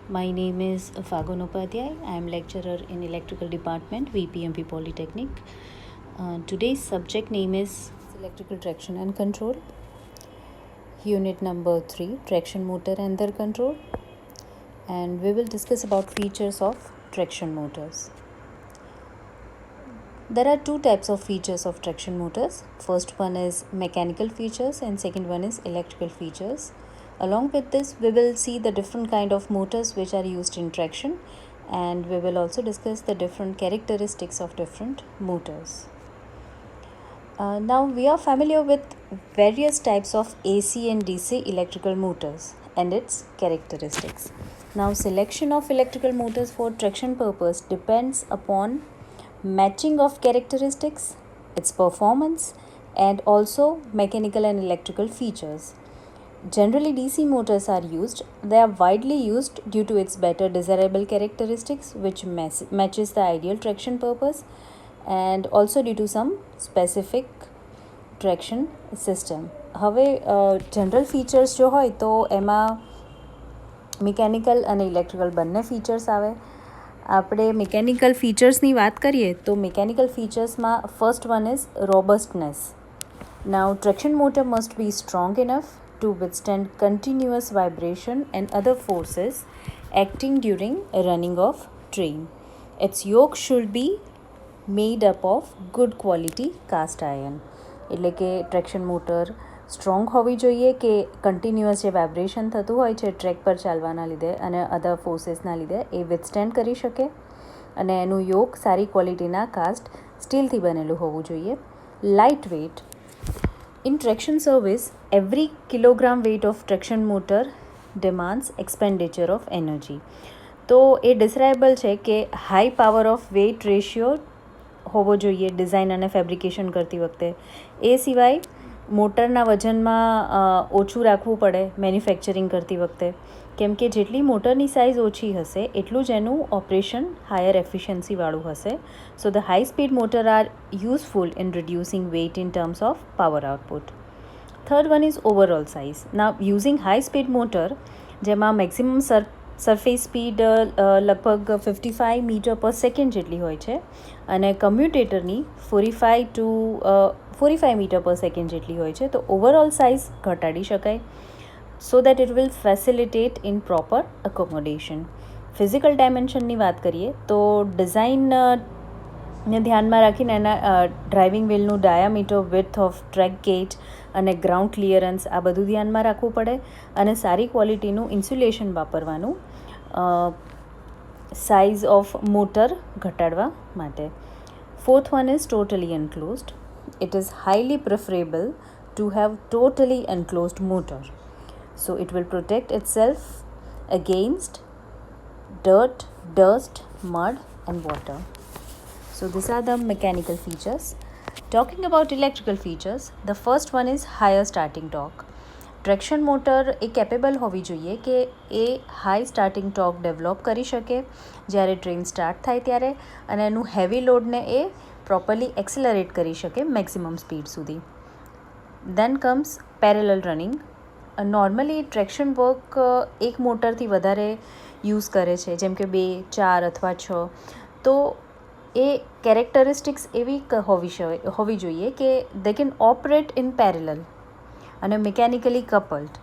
My name is Fagun Upadhyay. I am lecturer in Electrical Department, VPMP Polytechnic. Today's subject name is Electrical Traction and Control. Unit number 3, Traction Motor and their Control. And we will discuss about features of traction motors. There are two types of features of traction motors. First one is mechanical features and second one is electrical features. Along with this, we will see the different kind of motors which are used in traction, and we will also discuss the different characteristics of different motors. Now we are familiar with various types of AC and DC electrical motors and its characteristics. Now selection of electrical motors for traction purpose depends upon matching of characteristics, its performance, and also mechanical and electrical features. Generally, DC motors are used. They are widely used due to its better desirable characteristics, which matches the ideal traction purpose, and also due to some specific traction system. હવે general features જો હોય તો એમાં mechanical અને electrical બંને features આવે. આપણે mechanical ફીચર્સની વાત કરીએ તો મિકેનિકલ ફીચર્સમાં first one is robustness. Now, traction motor must be strong enough to withstand continuous vibration and other forces acting during running of train. Its yoke should be made up of good quality cast iron. એટલે કે traction motor strong હોવી જોઈએ કે continuous જે vibration થતું હોય છે track પર ચાલવાના લીધે અને અધર ફોર્સીસના લીધે એ વિથસ્ટેન્ડ કરી શકે, અને એનું યોક સારી ક્વોલિટીના કાસ્ટ સ્ટીલથી બનેલું હોવું જોઈએ. Light weight. In traction service, every kilogram weight of traction motor demands expenditure of energy. તો એ ડિસરાયેબલ છે કે high power of weight ratio હોવો જોઈએ ડિઝાઇન અને ફેબ્રિકેશન કરતી વખતે. એ સિવાય મોટરના વજનમાં ઓછું રાખવું પડે મેન્યુફેક્ચરિંગ કરતી વખતે, કેમ કે જેટલી મોટરની સાઇઝ ઓછી હશે એટલું જ એનું ઓપરેશન હાયર એફિશિયન્સીવાળું હશે. So the high speed motor are useful in reducing weight in terms of power output. Third one is overall size. ના યુઝિંગ હાઈ સ્પીડ મોટર જેમાં મેક્સિમમ સરફેસ સ્પીડ લગભગ 55 મીટર પર સેકન્ડ જેટલી હોય છે અને કમ્યુટેટરની 45 મીટર પર સેકન્ડ જેટલી હોય છે, તો ઓવરઓલ સાઇઝ ઘટાડી શકાય so that it will facilitate in proper accommodation. Physical ડાયમેન્શનની વાત કરીએ તો ડિઝાઇનને ધ્યાનમાં રાખીને એના ડ્રાઇવિંગ વ્હીલનું diameter, width of track gauge અને ગ્રાઉન્ડ ક્લિયરન્સ આ બધું ધ્યાનમાં રાખવું પડે અને સારી ક્વોલિટીનું ઇન્સ્યુલેશન વાપરવાનું સાઇઝ ઓફ મોટર ઘટાડવા માટે. Fourth one is totally enclosed. It is highly preferable to have totally enclosed motor. So it will protect itself against dirt, dust, mud and water. So these are the mechanical features. Talking about electrical features, the first one is higher starting torque. Traction motor A capable હોવી જોઈએ કે એ high starting torque develop કરી શકે જ્યારે train start થાય ત્યારે, અને એનું હેવી લોડને એ પ્રોપરલી એક્સેલરેટ કરી શકે મેક્સિમમ સ્પીડ સુધી. Then comes parallel running. Normally traction work એક મોટરથી વધારે યુઝ કરે છે, જેમ કે 2, 4 અથવા 6. તો એ કેરેક્ટરિસ્ટિક્સ એવી હોવી જોઈએ કે they can operate in parallel અને મિકેનિકલી કપલ્ડ,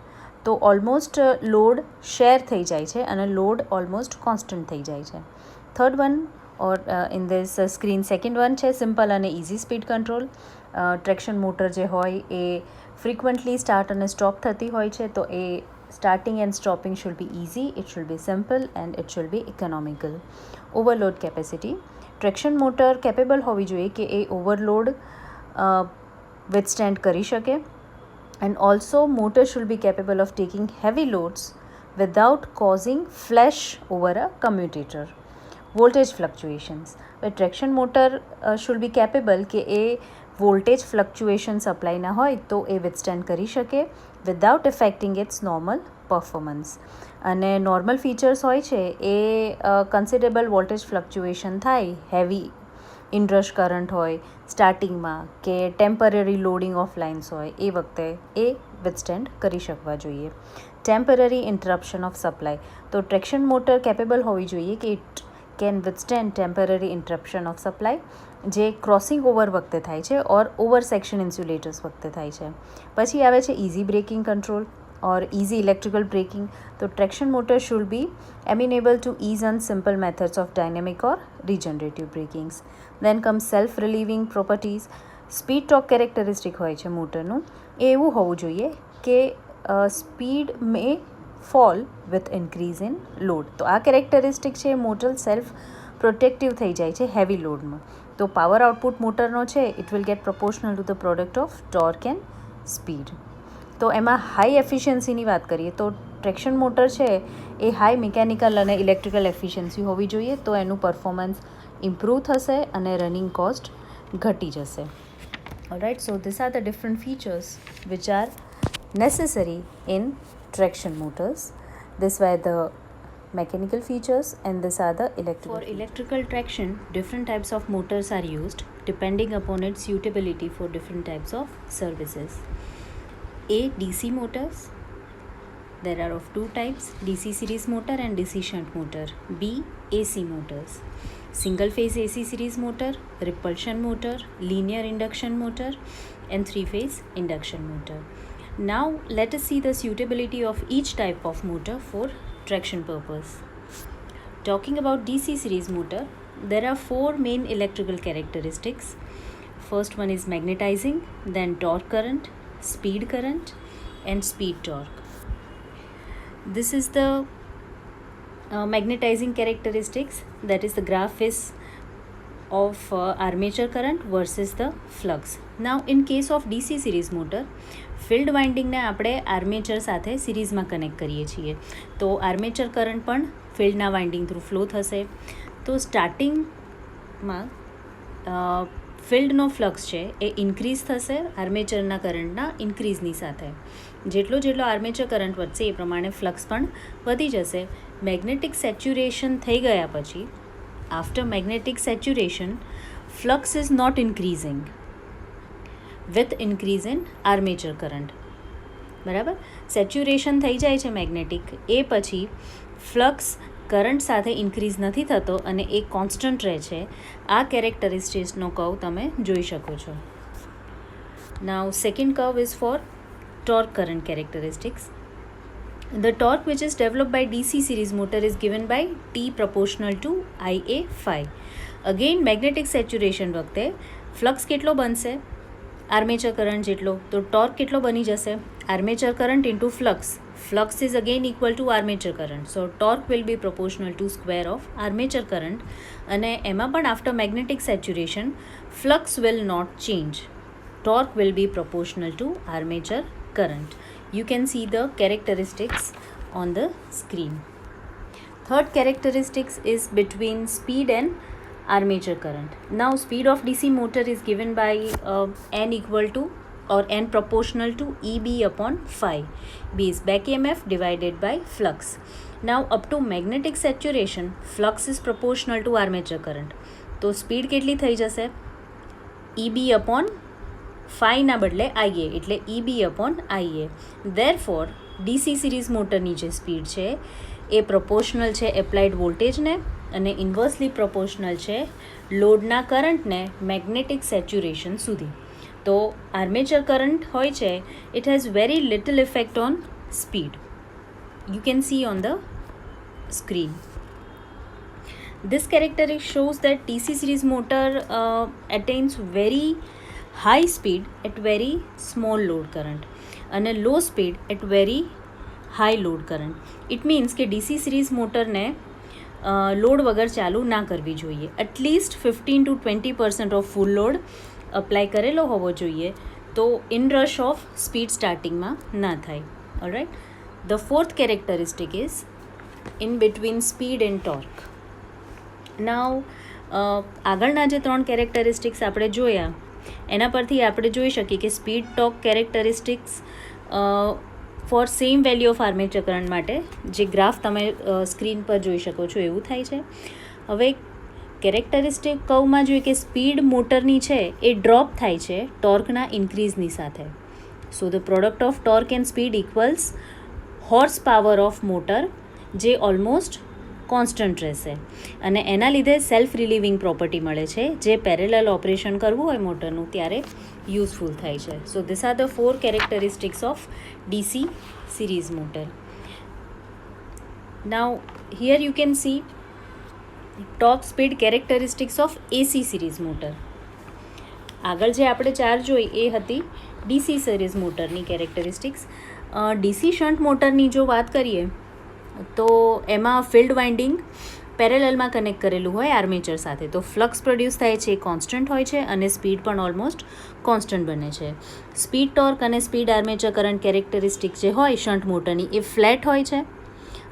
તો ઓલમોસ્ટ લોડ શેર થઈ જાય છે અને લોડ ઓલમોસ્ટ કોન્સ્ટન્ટ થઈ જાય છે. Third one or in this screen second one છે સિમ્પલ અને easy speed control. Traction motor જે હોય એ ફ્રિકવન્ટલી સ્ટાર્ટ અને સ્ટોપ થતી હોય છે, તો એ starting and stopping should be easy, it should be simple and it should be economical. Overload capacity. Traction motor capable હોવી જોઈએ કે એ ઓવરલોડ વિથસ્ટેન્ડ કરી શકે, and also motor should be capable of taking heavy loads without causing flash over a commutator. Voltage fluctuations. But traction motor should be capable કે એ voltage fluctuation સપ્લાયના હોય તો એ વિથસ્ટેન્ડ કરી શકે વિદાઉટ એફેક્ટિંગ ઇટ્સ નોર્મલ પરફોર્મન્સ. અને normal features હોય છે એ કન્સિડરેબલ voltage fluctuation થાય, heavy inrush current હોય સ્ટાર્ટિંગમાં કે ટેમ્પરરી લોડિંગ ઓફ લાઇન્સ હોય એ વખતે એ વિથસ્ટેન્ડ કરી શકવા જોઈએ. Temporary interruption of supply. તો ટ્રેક્શન મોટર કેપેબલ હોવી જોઈએ કે it can withstand temporary interruption of supply જે ક્રોસિંગ ઓવર વખતે થાય છે ઓર ઓવર સેક્શન ઇન્સ્યુલેટર્સ વખતે થાય છે. પછી આવે છે easy braking control or easy electrical braking. So traction motor should be amenable to ease and simple methods of dynamic or regenerative brakings. Then comes self-relieving properties. Speed torque characteristic હોય છે મોટરનું એ એવું હોવું જોઈએ કે speed May fall with increase in load. તો આ characteristic છે motor self protective થઈ જાય છે હેવી લોડમાં. તો પાવર આઉટપુટ મોટરનો છે it will get proportional to the product of torque and speed. તો એમાં હાઈ એફિશિયન્સીની વાત કરીએ તો ટ્રેક્શન મોટર છે એ હાઈ મિકેનિકલ અને ઇલેક્ટ્રિકલ એફિશિયન્સી હોવી જોઈએ તો એનું પરફોર્મન્સ ઇમ્પ્રૂવ થશે અને રનિંગ કોસ્ટ ઘટી જશે. All right, so this are the different features which are necessary in traction motors. This were the mechanical features and these are the electrical. For electrical traction, different types of motors are used depending upon its suitability for different types of services. A. DC motors. There are of two types, DC series motor and DC shunt motor. B. AC motors. Single phase AC series motor, repulsion motor, linear induction motor and three phase induction motor. Now let us see the suitability of each type of motor for traction purpose. Talking about DC series motor, there are four main electrical characteristics. First one is magnetizing, then torque current, speed current and speed torque. This is the magnetizing characteristics, that is the graph is of armature current versus the flux. Now in case of DC series motor, field વાઇન્ડિંગને આપણે armature સાથે સિરીઝમાં connect કરીએ છીએ તો armature current પણ ફિલ્ડના winding through flow થશે. તો સ્ટાર્ટિંગમાં ફિલ્ડનો ફ્લક્સ છે એ ઇન્ક્રીઝ થશે આર્મેચરના કરંટના ઇન્ક્રીઝની સાથે. જેટલો આર્મેચર કરંટ વધશે એ પ્રમાણે ફ્લક્સ પણ વધી જશે. મેગ્નેટિક સેચ્યુરેશન થઈ ગયા પછી after magnetic saturation flux is not increasing with increase in armature current. બરાબર, સેચ્યુરેશન થઈ જાય છે મેગ્નેટિક એ પછી ફ્લક્સ કરંટ સાથે ઇન્ક્રીઝ નથી થતો અને એ કોન્સ્ટન્ટ રહે છે. આ કેરેક્ટરિસ્ટિક્સનો કર્વ તમે જોઈ શકો છો. Now second curve is for torque current characteristics. The torque which is developed by DC series motor is given by T proportional to Ia phi. Again magnetic saturation વખતે ફ્લક્સ કેટલો બનશે આર્મેચર કરંટ જેટલો, તો torque કેટલો બની જશે armature current into flux. Flux is again equal to armature current, so torque will be proportional to square of armature current. અને એમાં પણ after magnetic saturation flux will not change, torque will be proportional to armature current. You can see the characteristics on the screen. Third characteristics is between speed and armature current. Now speed of DC motor is given by n equal to or n proportional to EB upon phi. B is back EMF divided by flux. Now up to magnetic saturation flux is proportional to armature current. તો speed કેટલી થઈ જશે EB upon ફાઈના બદલે IA એટલે EB upon IA. Therefore DC series મોટરની જે speed છે એ proportional છે એપ્લાઇડ વોલ્ટેજને અને ઇન્વર્સલી પ્રપોર્શનલ છે લોડના કરંટને મેગ્નેટિક સેચ્યુરેશન સુધી. તો આર્મેચર કરંટ હોય છે it has very little effect on speed. You can see on the screen. This characteristic shows that DC series motor attains very high speed at very small load current and a low speed at very high load current. It means કે DC series મોટરને load વગર ચાલુ ના કરવી જોઈએ. At least 15 to 20% of full load apply કરેલો હોવો જોઈએ તો ઇન રશ ઓફ સ્પીડ સ્ટાર્ટિંગમાં ના થાય. Alright, the fourth characteristic is in between speed and torque. Now આગળના જે ત્રણ કેરેક્ટરિસ્ટિક્સ આપણે જોયા એના પરથી આપણે જોઈ શકીએ કે speed torque characteristics for same value of armature current માટે જે ગ્રાફ તમે સ્ક્રીન પર જોઈ શકો છો એવું થાય છે. હવે કેરેક્ટરિસ્ટિક કર્વમાં જોઈએ કે સ્પીડ મોટરની છે એ ડ્રોપ થાય છે ટોર્કના ઇન્ક્રીઝની સાથે. So the product of torque and speed equals horse power of motor જે ઓલમોસ્ટ કોન્સ્ટન્ટ રહેશે અને એના લીધે સેલ્ફ રિલીવિંગ પ્રોપર્ટી મળે છે જે પેરેલલ ઓપરેશન કરવું હોય મોટરનું ત્યારે યુઝફુલ થાય છે. So this are the 4 characteristics of DC series motor. Now here you can see top speed characteristics of AC series motor. આગળ જે આપણે ચાર જોઈ એ હતી DC સિરીઝ મોટરની કેરેક્ટરિસ્ટિક્સ. DC શન્ટ મોટરની જો વાત કરીએ તો એમાં ફિલ્ડ વાઇન્ડિંગ પેરેલલમાં કનેક્ટ કરેલું હોય આર્મેચર સાથે, તો ફ્લક્સ પ્રોડ્યુસ થાય છે એ કોન્સ્ટન્ટ હોય છે અને સ્પીડ પણ ઓલમોસ્ટ કોન્સ્ટન્ટ બને છે. સ્પીડ ટોર્ક અને સ્પીડ આર્મેચર કરંટ કેરેક્ટરિસ્ટિક જે હોય શન્ટ મોટરની એ ફ્લેટ હોય છે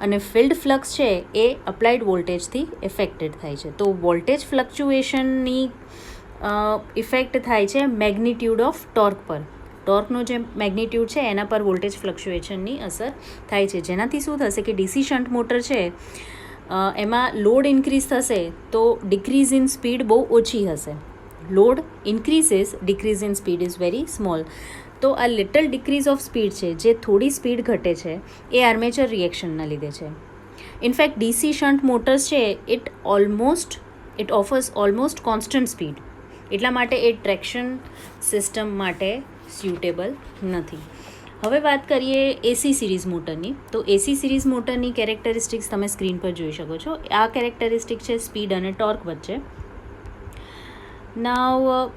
અને ફિલ્ડ ફ્લક્સ છે એ અપ્લાઇડ વોલ્ટેજથી એફેક્ટેડ થાય છે. તો વોલ્ટેજ ફ્લક્ચ્યુએશનની ઇફેક્ટ થાય છે મેગ્નિટ્યુડ ઓફ ટોર્ક પર. ટોર્કનો જે મેગ્નિટ્યુડ છે એના પર વોલ્ટેજ ફ્લક્ચ્યુએશનની અસર થાય છે, જેનાથી શું થશે કે DC શન્ટ મોટર છે એમાં લોડ ઇન્ક્રીઝ થશે તો ડિક્રીઝ ઇન સ્પીડ બહુ ઓછી હશે. Load increases, decrease in speed is very small. તો આ લિટલ ડિક્રીઝ ઓફ સ્પીડ છે, જે થોડી સ્પીડ ઘટે છે એ આર્મેચર રિએક્શનના લીધે છે. ઇનફેક્ટ DC શન્ટ મોટર્સ છે it offers almost constant speed, એટલા માટે એ ટ્રેક્શન સિસ્ટમ માટે સ્યુટેબલ નથી. હવે વાત કરીએ AC સિરીઝ મોટરની. તો AC સિરીઝ મોટરની કેરેક્ટરિસ્ટિક્સ તમે સ્ક્રીન પર જોઈ શકો છો. આ કેરેક્ટરિસ્ટિક છે સ્પીડ અને ટોર્ક વચ્ચે. નાવ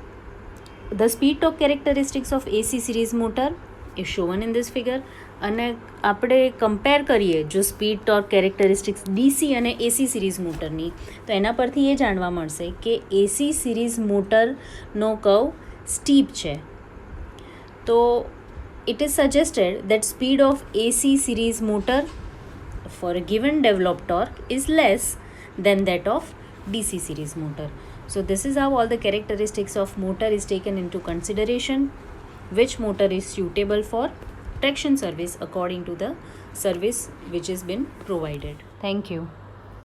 the speed torque characteristics of AC series motor is shown in this figure. અને આપણે કમ્પેર કરીએ જો સ્પીડ ટોર્ક કેરેક્ટરિસ્ટિક્સ DC અને AC સિરીઝ મોટરની, તો એના પરથી એ જાણવા મળશે કે AC સિરીઝ મોટરનો કર્વ સ્ટીપ છે. તો it is suggested that speed of AC series motor for a given developed torque is less than that of DC series motor. So this is how all the characteristics of motor is taken into consideration, which motor is suitable for traction service according to the service which has been provided. Thank you.